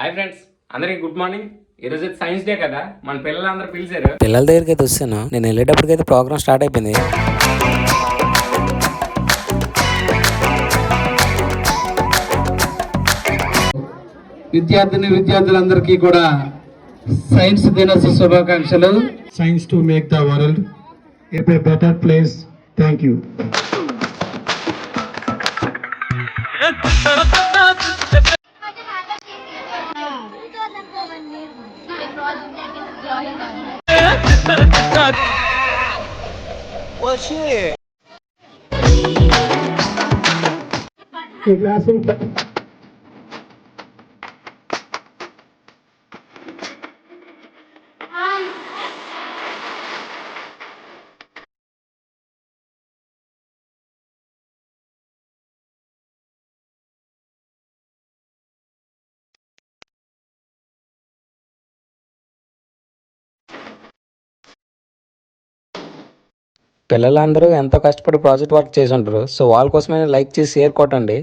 Hi friends, అందరికి good morning. ఈరోజు science day కదా, మన పిల్లలందరూ పిలిచారు. పిల్లల దగ్గరికి అయితే వస్తాను. నేను వెళ్ళేటప్పటికైతే ప్రోగ్రామ్ స్టార్ట్ అయిపోయింది. విద్యార్థులందరికీ కూడా సైన్స్ దినోత్సవ శుభాకాంక్షలు. Science to make the world a better place. Thank you. పిల్లలందరూ ఎంతో కష్టపడి ప్రాజెక్ట్ వర్క్ చేసి ఉంటారు. సో వాళ్ళ కోసమే లైక్ చేసి షేర్ కొట్టండి.